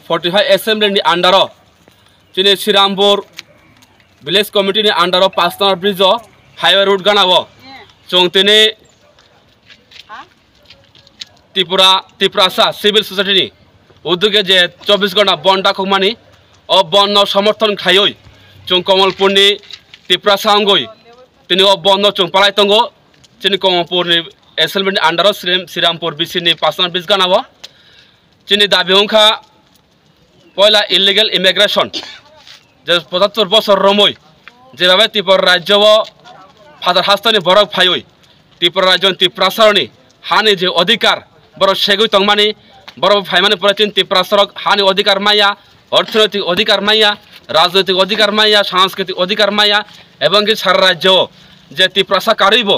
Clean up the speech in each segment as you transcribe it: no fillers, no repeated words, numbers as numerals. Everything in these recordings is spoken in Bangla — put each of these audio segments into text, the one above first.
45 assembly ni andaro chini Sirampur village committee ni andaro 5 number bridge highway road ganabo chung tini Tiprasa civil society ni uduge je 24 ঘন্টা bonda khumani o bonno সমর্থন খায়oi chung Kamalpur ni Tiprasa angoi tini o bonno chung palai tongo chini Kamalpur ni assembly ni andaro Sirampur BC ni 5 number bridge ganabo chini dabi hongkha পয়লা ইলিগেল ইমিগ্রেশন যে 75 বছর রমই যেভাবে ত্রিপুরা রাজ্য ফাদার হাস্তানি বরক ফাইই ত্রিপুরা রাজ্য ত্রিপ্রাসরণী হানি যে অধিকার বড় সেগুই তংমানি বড় ফাইমানি পড়েছেন ত্রিপ্রাসরক হানি অধিকার মাইয়া অর্থনৈতিক অধিকার মাইয়া রাজনৈতিক অধিকার মাইয়া সাংস্কৃতিক অধিকার মাইয়া এবং কি সারা রাজ্য যে ত্রিপ্রাসা কারিব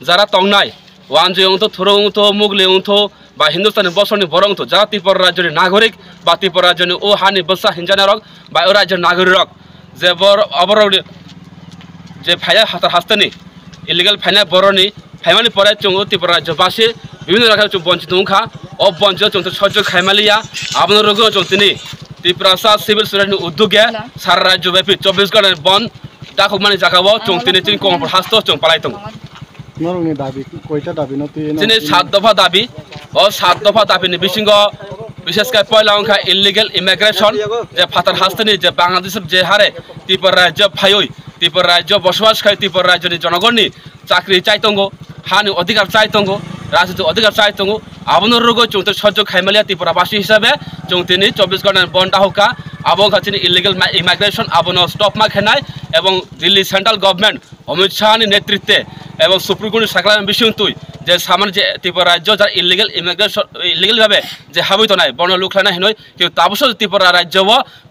যারা তংনাই ওয়ানজয়ংথ থুরংথ মুগলিংথ বা হিন্দুস্তানি বসনি বরংথ যারা ত্রিপুরা রাজ্যের নাগরিক বা ত্রিপুরা রাজ্যের ও হানি বসা হিঞ্জানারক বা ও রাজ্যের নাগরিক যে অবর যে ফাইয়া হাস্তানি ইলিগাল ফাইনা বরনি ফাইমানি পরে চুং ত্রিপুরা রাজ্যবাসী বিভিন্ন রকম বঞ্চিত উখা ও বঞ্চিত চুং সহ্য খাইমালিয়া আপনার রোগ চুং তিনি ত্রিপুরাসা সিভিল সোসাইটি উদ্যোগে সারা রাজ্যব্যাপী 24 ঘন্টার বন ডাকুক মানে জাগাবো চুং তিনি কমফোর্ট হাস্ত চুং পালাইতং তিনি 7 দফা দাবি ও 7 দফা দাবি নি বিশিঙ্গ বিশেষ করে পয়লা অংশা ইলিগেল ইমিগ্রেশন যে ফাতার হাস্তানি যে বাংলাদেশের যে হারে ত্রিপুরা রাজ্য ফাইই ত্রিপুরা রাজ্য বসবাস খাই ত্রিপুরা রাজ্যের জনগণনি চাকরি চাইতঙ্গ হানি অধিকার চাইতঙ্গ রাজনৈতিক অধিকার চাইতঙ্গ আবনের রোগ চৌতে সহ্য খাইমালিয়া ত্রিপুরাবাসী হিসাবে চৌ তিনি 24 ঘন্টার বন্ডা হোকা আবং খাচিনি ইলিগেল ইমিগ্রেশন আবন স্টপ মা খেনাই এবং দিল্লি সেন্ট্রাল গভর্নমেন্ট অমিত শাহনি নেতৃত্বে এবং সুপ্রিম কোর্টের সাকলাম বিষয় তুই যে সামান্য যে ত্রিপুরা রাজ্য যারা ইলিগেল ইমিগ্রেশন ইলিগেল ভাবে যে হাবিত নাই বর্ণ লোকলা নাই নয় কিন্তু তাবসল ত্রিপুরা রাজ্য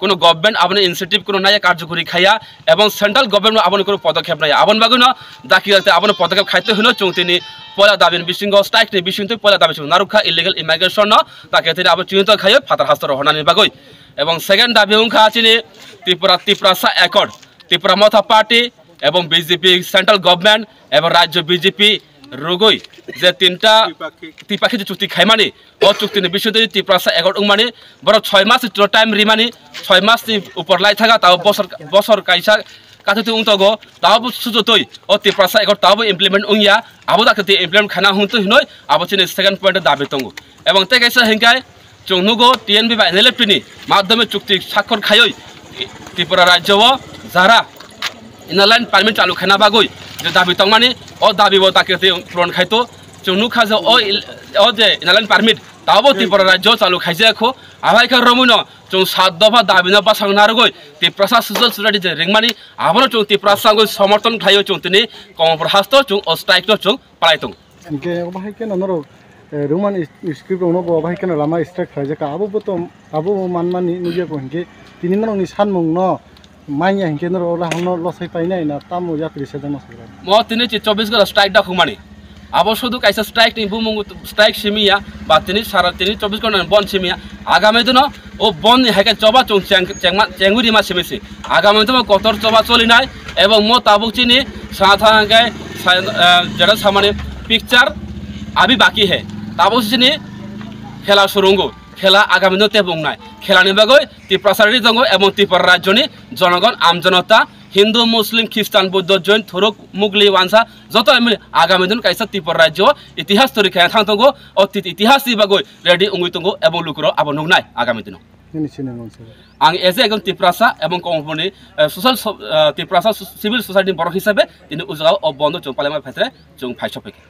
কোনো গভর্নমেন্ট আপনি ইনসেন্টিভ কোনো নাই কার্যকরী খাইয়া এবং সেন্ট্রাল গভর্নমেন্ট আপনি কোনো পদক্ষেপ নাই আপন বাগুন দাকি আপনার পদক্ষেপ খাইতে হইল চৌ তিনি পয়লা দাবি বিশৃঙ্গ স্ট্রাইক নি বিশৃঙ্গ পয়লা দাবি ছিল নারুখা ইলিগেল ইমিগ্রেশন তাকে তিনি আবার চিহ্নিত খাইয়ে ফাতার হাস্তর হনানি বাগৈ এবং সেকেন্ড দাবি হুঙ্খা আছিনি ত্রিপুরাসা অ্যাকর্ড ত্রিপুরা মথা পার্টি এবং বিজেপি সেন্ট্রাল গভর্নমেন্ট এবং রাজ্য বিজেপি রোগই যে তিনটা ত্রিপাক্ষিক চুক্তি খাইমানি ও চুক্তি বিষয়তে ত্রিপুরাসা অ্যাকর্ড উংমানি বড় 6 মাস টাইম রিমানি 6 মাস উপর লাই থাকা তাও বছর কাইসা কাথতি উংতগো তাও সুজতই ও ত্রিপুরাসা অ্যাকর্ড তাও ইমপ্লিমেন্ট উংয়া আবো দাকতে ইমপ্লিমেন্ট খানা হুঁতো হিনই আবো চিনি সেকেন্ড পয়েন্টে দাবি তঙ্গু এবং তে কাইসা হিংকায় চৌনুগো টিএনবি বা এনএলএফটি মাধ্যমে চুক্তি স্বাক্ষর খাইই ত্রিপুরা রাজ্য যারা ইনালাইন পারমিট চালু খানা বাগৈ যে দাবি তংমানি ও দাবি তাকে পূরণ খাইতো চৌনু খাজে ও যে ইনালাইন পারমিট তাও ত্রিপুরা রাজ্য চালু খাইছে এখন আভাইকার রমুন চৌ 7 দফা দাবি না বাসাংনারগৈ ত্রিপুরাসা সোশ্যাল সোসাইটি যে রিংমানি আবারও চৌ ত্রিপুরাসা সমর্থন খাইও চৌ তিনি কমফোর্ট হাস্ত চৌ ও স্ট্রাইক চৌ পালাইতং রোমান স্ক্রিপ্ট অনুব বাহি কেন লামা স্ট্রাইক খাইছে আবু বতো আবু মানমানি নিজে কহিকে তিনি নংনি সানমুং ন মাইয়া হিংকে নর ওলা হন লসাই পাইনাই না তামু যাত্রী সেদন সরা ম তিনি 24 ঘন্টা স্ট্রাইক ডাকুমানি abo শুধু কাইসা স্ট্রাইক নি বুমুং স্ট্রাইক সিমিয়া বা তিনি সারা তিনি 24 ঘন্টা বন সিমিয়া আগামী দিন ও বন হেকে চবা চং চেঙ্গুরি মা সিমিসি আগামী দিন কতর চবা চলি নাই এবং মো তাবুক চিনি সাধারণকে যেটা সামনে পিকচার আবি বাকি হে তাবুক চিনি খেলা সুরঙ্গু খেলা আগামী দিন তেবুং নাই খেলানি বাগৈ ত্রিপুরাসারি দঙ্গ এবং ত্রিপুরা রাজ্যনি জনগণ আমজনতা হিন্দু মুসলিম খ্রিস্টান বৌদ্ধ জৈন থুরুক মুগলি ওয়ানসা যত আগামী দিন কাইসা ত্রিপুরা রাজ্য ইতিহাস তৈরি খেয়া থাকতঙ্গো অতীত ইতিহাস বাগৈ রেডি উঙ্গুইতঙ্গো এবং লুকুর আবো নুগনাই আগামী দিন आं एज ए त्रिपुरासा এবং company social Tripurasa civil society বড় হিসাবে তিনি উজাও বন্ধ চং পালেমা ফেত্রে চং ফাইসপেকে